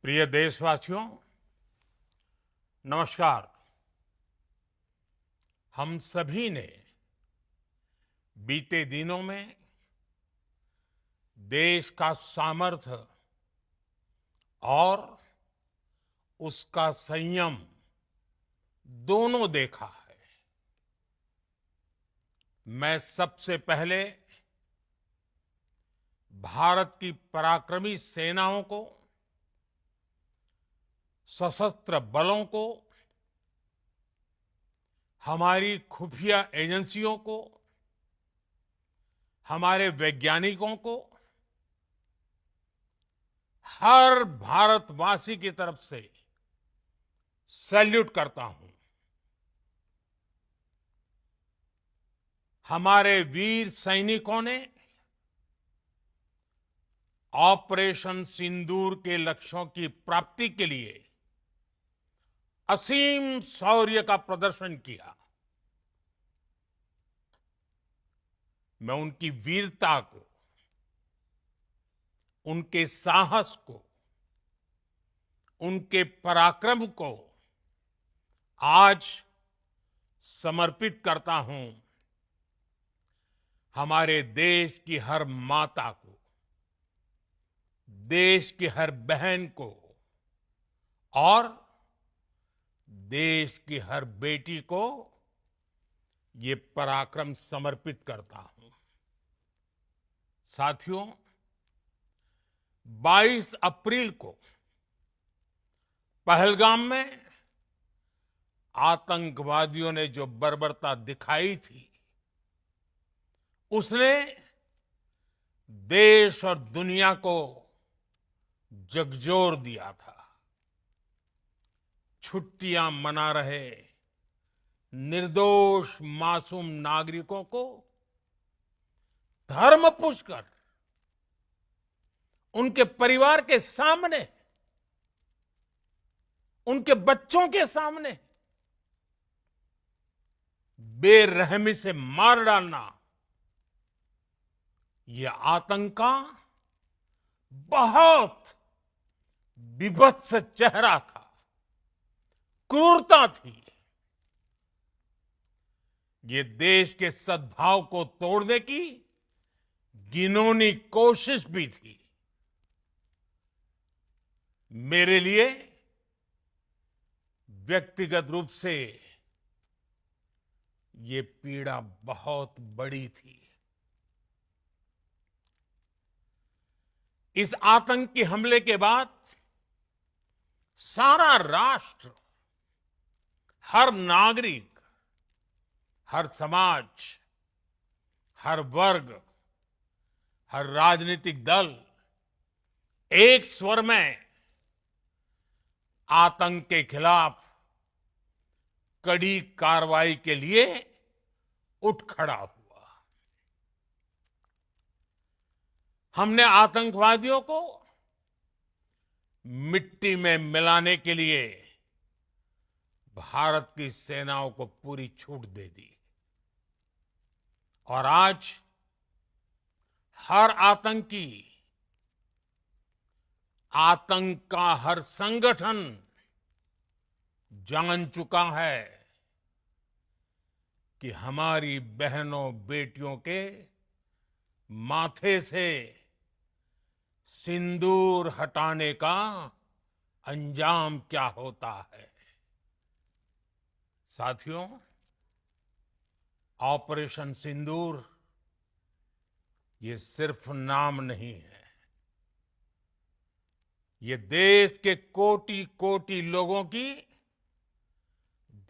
प्रिय देशवासियों, नमस्कार। हम सभी ने बीते दिनों में देश का सामर्थ्य और उसका संयम दोनों देखा है। मैं सबसे पहले भारत की पराक्रमी सेनाओं को, सशस्त्र बलों को, हमारी खुफिया एजेंसियों को, हमारे वैज्ञानिकों को, हर भारतवासी की तरफ से सैल्यूट करता हूं। हमारे वीर सैनिकों ने ऑपरेशन सिंदूर के लक्ष्यों की प्राप्ति के लिए असीम शौर्य का प्रदर्शन किया। मैं उनकी वीरता को, उनके साहस को, उनके पराक्रम को आज समर्पित करता हूं हमारे देश की हर माता को, देश की हर बहन को और देश की हर बेटी को ये पराक्रम समर्पित करता हूं। साथियों, 22 अप्रैल को पहलगाम में आतंकवादियों ने जो बर्बरता दिखाई थी, उसने देश और दुनिया को झकझोर दिया था। छुट्टियां मना रहे निर्दोष मासूम नागरिकों को धर्म पूछकर उनके परिवार के सामने, उनके बच्चों के सामने बेरहमी से मार डालना, यह आतंक का बहुत विभत्स चेहरा था, क्रूरता थी। ये देश के सद्भाव को तोड़ने की घिनौनी कोशिश भी थी। मेरे लिए व्यक्तिगत रूप से ये पीड़ा बहुत बड़ी थी। इस आतंकी हमले के बाद सारा राष्ट्र, हर नागरिक, हर समाज, हर वर्ग, हर राजनीतिक दल एक स्वर में आतंक के खिलाफ कड़ी कार्रवाई के लिए उठ खड़ा हुआ। हमने आतंकवादियों को मिट्टी में मिलाने के लिए भारत की सेनाओं को पूरी छूट दे दी और आज हर आतंकी, आतंक का हर संगठन जान चुका है कि हमारी बहनों बेटियों के माथे से सिंदूर हटाने का अंजाम क्या होता है। साथियों, ऑपरेशन सिंदूर ये सिर्फ नाम नहीं है, ये देश के कोटि कोटि लोगों की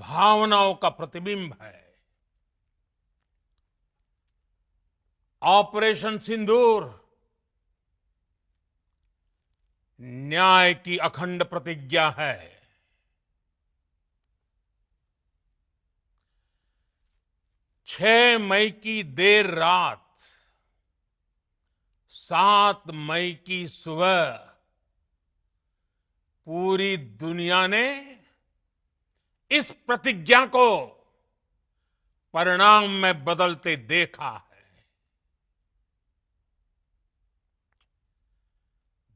भावनाओं का प्रतिबिंब है। ऑपरेशन सिंदूर न्याय की अखंड प्रतिज्ञा है। 6 मई की देर रात, 7 मई की सुबह पूरी दुनिया ने इस प्रतिज्ञा को परिणाम में बदलते देखा है।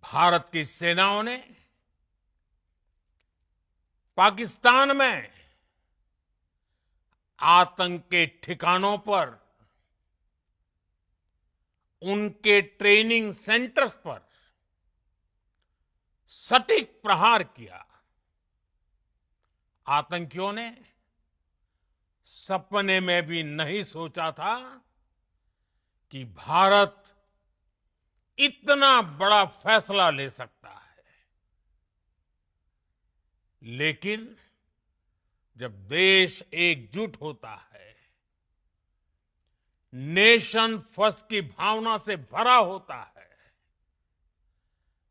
भारत की सेनाओं ने पाकिस्तान में आतंक के ठिकानों पर, उनके ट्रेनिंग सेंटर्स पर सटीक प्रहार किया। आतंकियों ने सपने में भी नहीं सोचा था कि भारत इतना बड़ा फैसला ले सकता है। लेकिन जब देश एकजुट होता है, नेशन फर्स्ट की भावना से भरा होता है,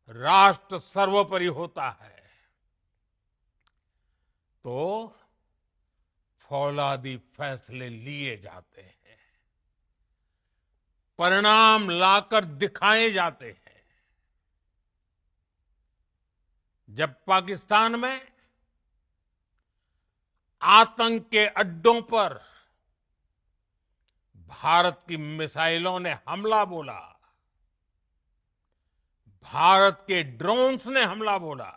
राष्ट्र सर्वोपरि होता है, तो फौलादी फैसले लिए जाते हैं, परिणाम लाकर दिखाए जाते हैं। जब पाकिस्तान में आतंक के अड्डों पर भारत की मिसाइलों ने हमला बोला, भारत के ड्रोन्स ने हमला बोला,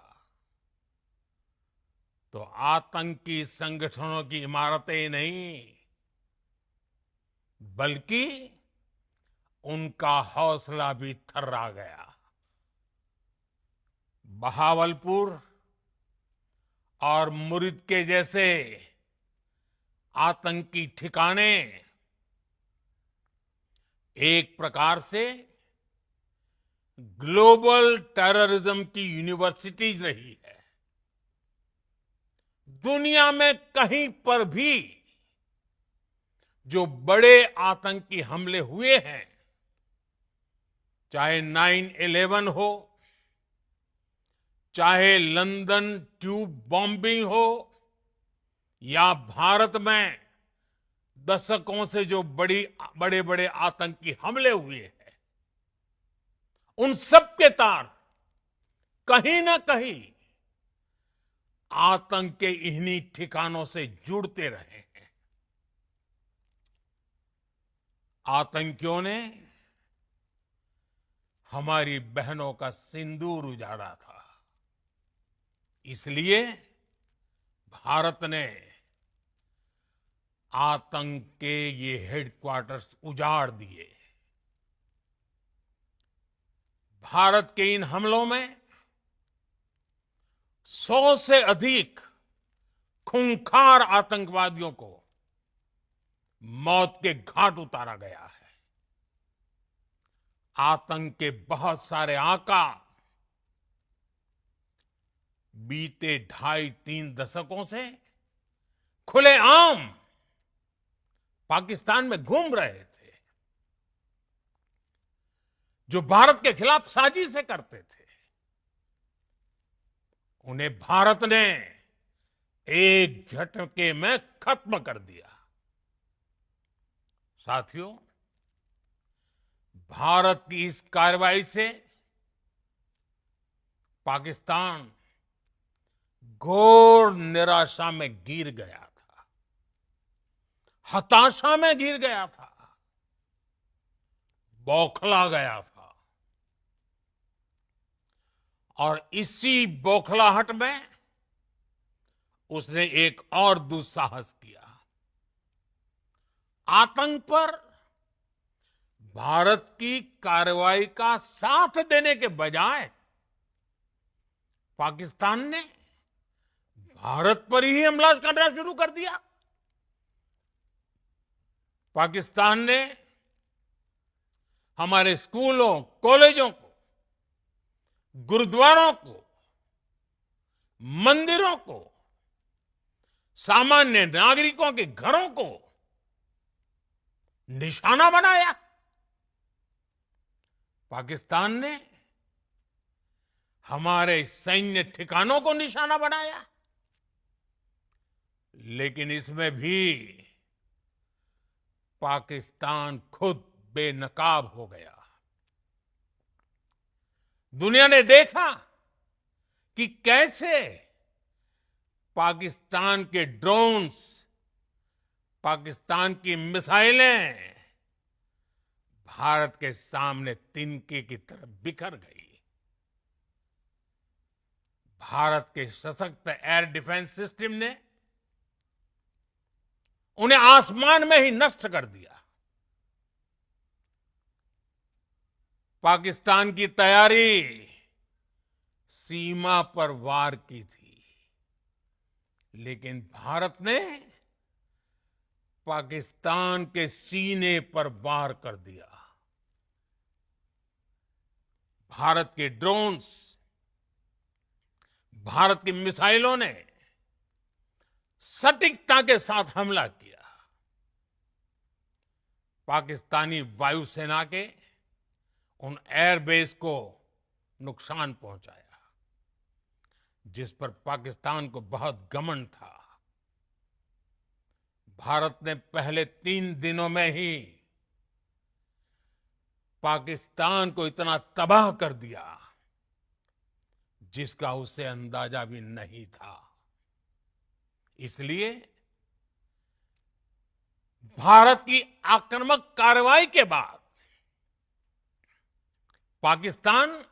तो आतंकी संगठनों की इमारतें नहीं, बल्कि उनका हौसला भी थर्रा गया। बहावलपुर और मुरीद के जैसे आतंकी ठिकाने एक प्रकार से ग्लोबल टेररिज्म की यूनिवर्सिटीज रही है। दुनिया में कहीं पर भी जो बड़े आतंकी हमले हुए हैं, चाहे 9/11 हो, चाहे लंदन ट्यूब बॉम्बिंग हो, या भारत में दशकों से जो बड़े बड़े आतंकी हमले हुए हैं, उन सब के तार कहीं ना कहीं आतंक के इन्हीं ठिकानों से जुड़ते रहे हैं। आतंकियों ने हमारी बहनों का सिंदूर उजाड़ा था, इसलिए भारत ने आतंक के ये हेडक्वार्टर्स उजाड़ दिए। भारत के इन हमलों में 100 से अधिक खूंखार आतंकवादियों को मौत के घाट उतारा गया है। आतंक के बहुत सारे आका बीते 2.5-3 दशकों से खुलेआम पाकिस्तान में घूम रहे थे, जो भारत के खिलाफ साजिशें करते थे। उन्हें भारत ने एक झटके में खत्म कर दिया। साथियों, भारत की इस कार्रवाई से पाकिस्तान घोर निराशा में गिर गया था, हताशा में गिर गया था, बौखला गया था। और इसी बौखलाहट में उसने एक और दुस्साहस किया। आतंक पर भारत की कार्रवाई का साथ देने के बजाय पाकिस्तान ने भारत पर ही हमला करना शुरू कर दिया। पाकिस्तान ने हमारे स्कूलों, कॉलेजों को, गुरुद्वारों को, मंदिरों को, सामान्य नागरिकों के घरों को निशाना बनाया। पाकिस्तान ने हमारे सैन्य ठिकानों को निशाना बनाया। लेकिन इसमें भी पाकिस्तान खुद बेनकाब हो गया। दुनिया ने देखा कि कैसे पाकिस्तान के ड्रोन्स, पाकिस्तान की मिसाइलें भारत के सामने तिनके की तरफ बिखर गई। भारत के सशक्त एयर डिफेंस सिस्टम ने उन्हें आसमान में ही नष्ट कर दिया। पाकिस्तान की तैयारी सीमा पर वार की थी, लेकिन भारत ने पाकिस्तान के सीने पर वार कर दिया। भारत के ड्रोन्स, भारत की मिसाइलों ने सटीकता के साथ हमला किया। पाकिस्तानी वायुसेना के उन एयरबेस को नुकसान पहुंचाया, जिस पर पाकिस्तान को बहुत घमंड था। भारत ने पहले 3 दिनों में ही पाकिस्तान को इतना तबाह कर दिया जिसका उसे अंदाजा भी नहीं था। इसलिए भारत की आक्रामक कार्रवाई के बाद पाकिस्तान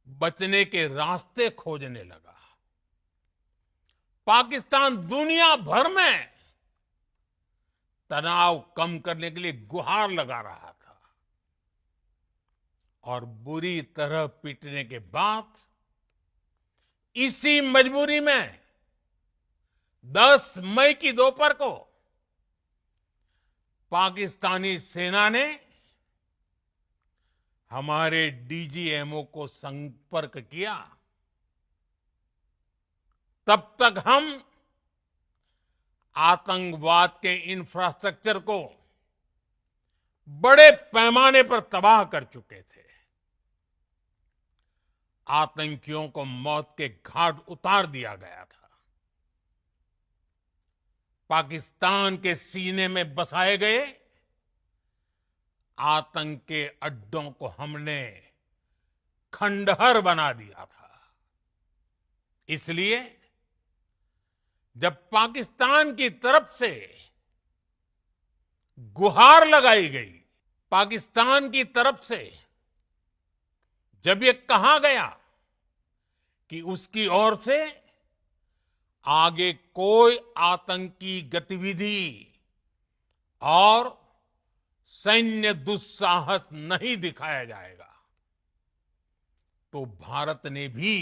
बचने के रास्ते खोजने लगा। पाकिस्तान दुनिया भर में तनाव कम करने के लिए गुहार लगा रहा था, और बुरी तरह पीटने के बाद इसी मजबूरी में 10 मई की दोपहर को पाकिस्तानी सेना ने हमारे डीजीएमओ को संपर्क किया। तब तक हम आतंकवाद के इंफ्रास्ट्रक्चर को बड़े पैमाने पर तबाह कर चुके थे। आतंकियों को मौत के घाट उतार दिया गया था। पाकिस्तान के सीने में बसाए गए आतंक के अड्डों को हमने खंडहर बना दिया था। इसलिए जब पाकिस्तान की तरफ से गुहार लगाई गई, पाकिस्तान की तरफ से जब ये कहा गया कि उसकी ओर से आगे कोई आतंकी गतिविधि और सैन्य दुस्साहस नहीं दिखाया जाएगा, तो भारत ने भी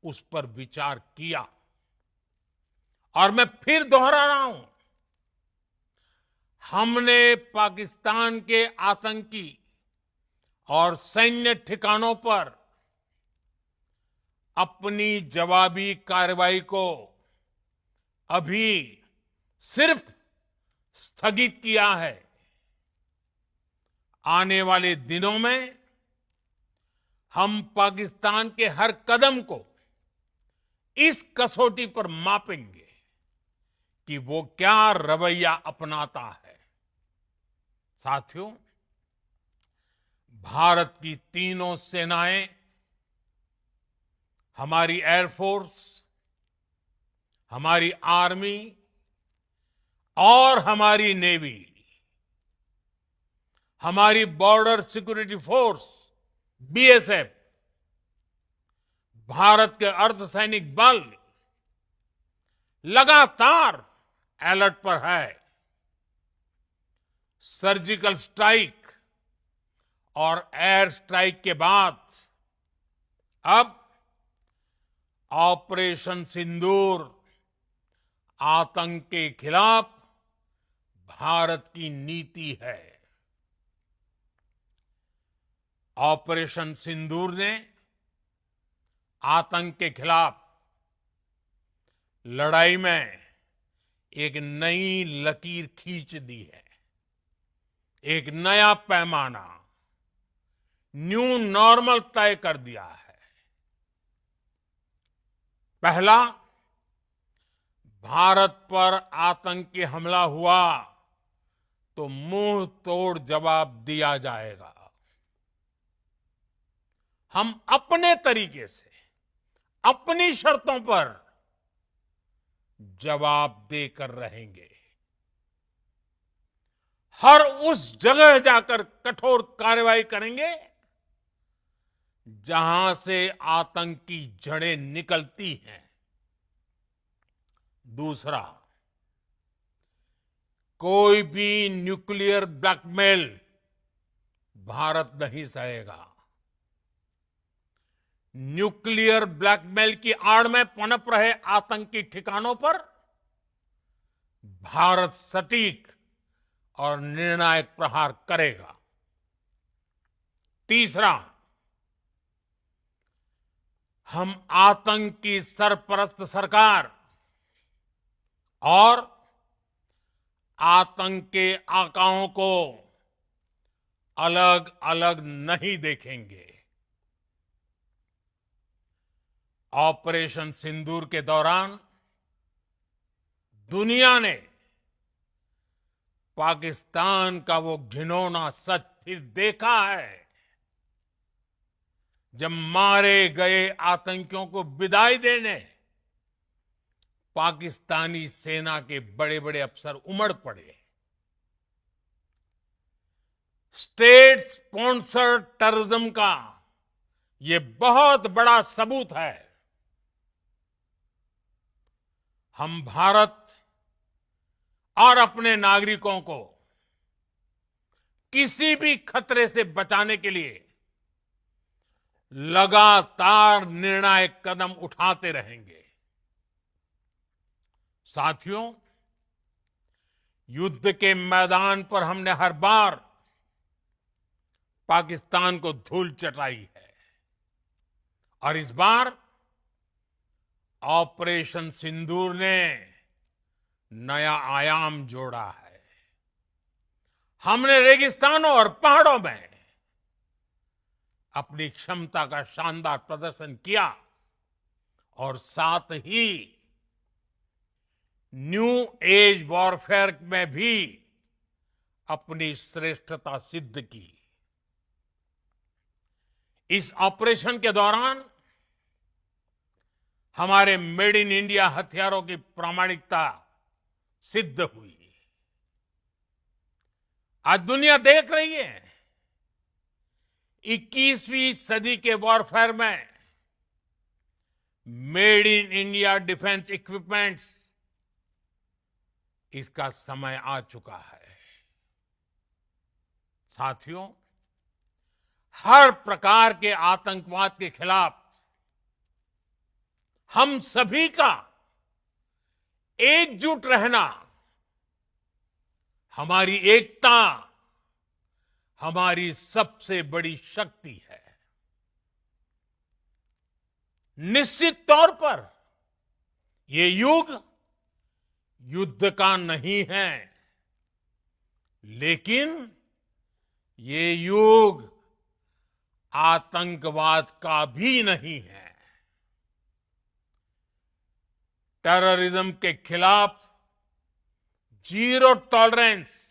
उस पर विचार किया। और मैं फिर दोहरा रहा हूं, हमने पाकिस्तान के आतंकी और सैन्य ठिकानों पर अपनी जवाबी कार्रवाई को अभी सिर्फ स्थगित किया है। आने वाले दिनों में हम पाकिस्तान के हर कदम को इस कसौटी पर मापेंगे कि वो क्या रवैया अपनाता है। साथियों, भारत की तीनों सेनाएं, हमारी एयरफोर्स, हमारी आर्मी और हमारी नेवी, हमारी border security force BSF, Bharat के अर्धसैनिक बल लगातार अलर्ट पर है। सर्जिकल स्ट्राइक और एयर स्ट्राइक के बाद अब ऑपरेशन सिंदूर आतंक के खिलाफ भारत की नीति है। ऑपरेशन सिंदूर ने आतंक के खिलाफ लड़ाई में एक नई लकीर खींच दी है। एक नया पैमाना, न्यू नॉर्मल तय कर दिया है। पहला, भारत पर आतंकी हमला हुआ तो मुंह तोड़ जवाब दिया जाएगा। हम अपने तरीके से, अपनी शर्तों पर जवाब देकर रहेंगे। हर उस जगह जाकर कठोर कार्रवाई करेंगे जहां से आतंक की जड़ें निकलती हैं। दूसरा, कोई भी न्यूक्लियर ब्लैकमेल भारत नहीं सहेगा। न्यूक्लियर ब्लैकमेल की आड़ में पनप रहे आतंकी ठिकानों पर भारत सटीक और निर्णायक प्रहार करेगा। तीसरा, हम आतंक की सरपरस्त सरकार और आतंक के आकाओं को अलग अलग नहीं देखेंगे। ऑपरेशन सिंदूर के दौरान दुनिया ने पाकिस्तान का वो घिनौना सच फिर देखा है, जब मारे गए आतंकियों को विदाई देने पाकिस्तानी सेना के बड़े बड़े अफसर उमड़ पड़े। स्टेट स्पॉन्सर्ड टेररिज्म का ये बहुत बड़ा सबूत है। हम भारत और अपने नागरिकों को किसी भी खतरे से बचाने के लिए लगातार निर्णायक कदम उठाते रहेंगे। साथियों, युद्ध के मैदान पर हमने हर बार पाकिस्तान को धूल चटाई है और इस बार ऑपरेशन सिंदूर ने नया आयाम जोड़ा है। हमने रेगिस्तानों और पहाड़ों में अपनी क्षमता का शानदार प्रदर्शन किया और साथ ही न्यू एज वॉरफेयर में भी अपनी श्रेष्ठता सिद्ध की। इस ऑपरेशन के दौरान हमारे मेड इन इंडिया हथियारों की प्रामाणिकता सिद्ध हुई। आज दुनिया देख रही है 21वीं सदी के वॉरफेयर में made in India defence equipments, इसका समय आ चुका है। साथियों, हर प्रकार के आतंकवाद के खिलाफ हम सभी का एकजुट रहना, हमारी एकता हमारी सबसे बड़ी शक्ति है। निश्चित तौर पर ये युग युद्ध का नहीं है, लेकिन ये युग आतंकवाद का भी नहीं है। टेररिज्म के खिलाफ जीरो टॉलरेंस,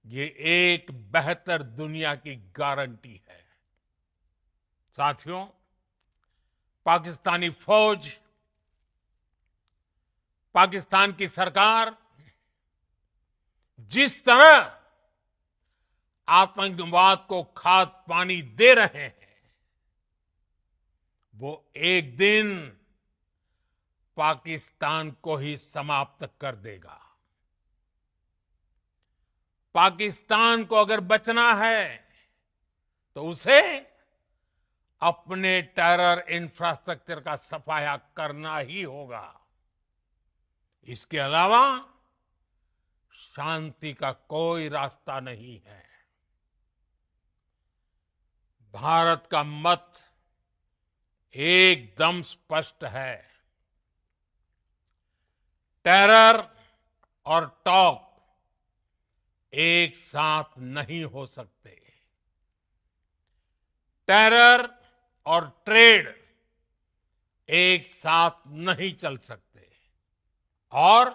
ये एक बेहतर दुनिया की गारंटी है। साथियों, पाकिस्तानी फौज, पाकिस्तान की सरकार जिस तरह आतंकवाद को खाद पानी दे रहे हैं, वो एक दिन पाकिस्तान को ही समाप्त कर देगा। पाकिस्तान को अगर बचना है तो उसे अपने टेरर इंफ्रास्ट्रक्चर का सफाया करना ही होगा। इसके अलावा शांति का कोई रास्ता नहीं है। भारत का मत एकदम स्पष्ट है। टेरर और टॉक एक साथ नहीं हो सकते। टेरर और ट्रेड एक साथ नहीं चल सकते और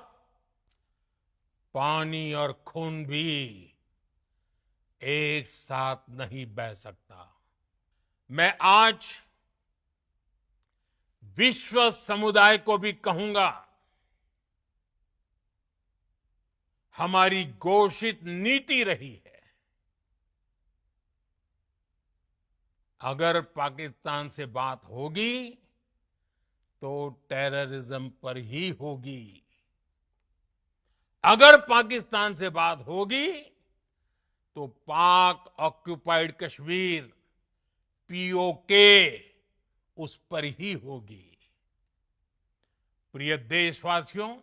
पानी और खून भी एक साथ नहीं बह सकता। मैं आज विश्व समुदाय को भी कहूंगा, हमारी घोषित नीति रही है अगर पाकिस्तान से बात होगी तो टेररिज्म पर ही होगी। अगर पाकिस्तान से बात होगी तो पाक ऑक्युपाइड कश्मीर पीओके उस पर ही होगी। प्रिय देशवासियों,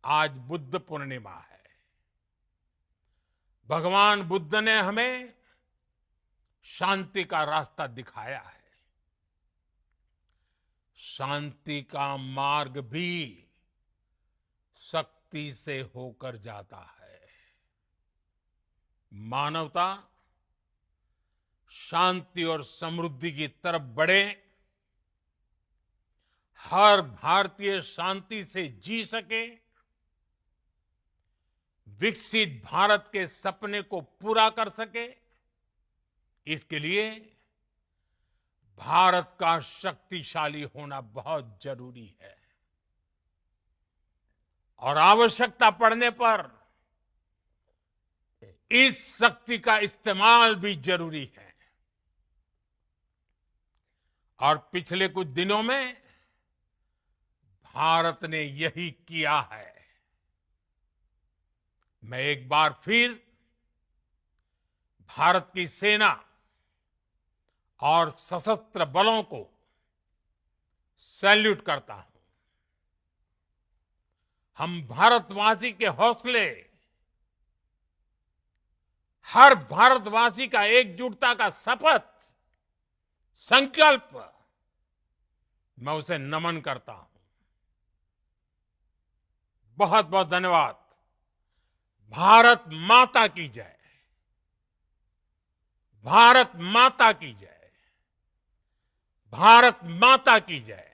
आज बुद्ध पूर्णिमा है। भगवान बुद्ध ने हमें शांति का रास्ता दिखाया है। शांति का मार्ग भी शक्ति से होकर जाता है। मानवता शांति और समृद्धि की तरफ बढ़े, हर भारतीय शांति से जी सके, विकसित भारत के सपने को पूरा कर सके, इसके लिए भारत का शक्तिशाली होना बहुत जरूरी है। और आवश्यकता पड़ने पर इस शक्ति का इस्तेमाल भी जरूरी है। और पिछले कुछ दिनों में भारत ने यही किया है। मैं एक बार फिर भारत की सेना और सशस्त्र बलों को सैल्यूट करता हूं। हम भारतवासी के हौसले, हर भारतवासी का एकजुटता का शपथ, संकल्प, मैं उसे नमन करता हूं। बहुत बहुत धन्यवाद। भारत माता की जय। भारत माता की जय। भारत माता की जय।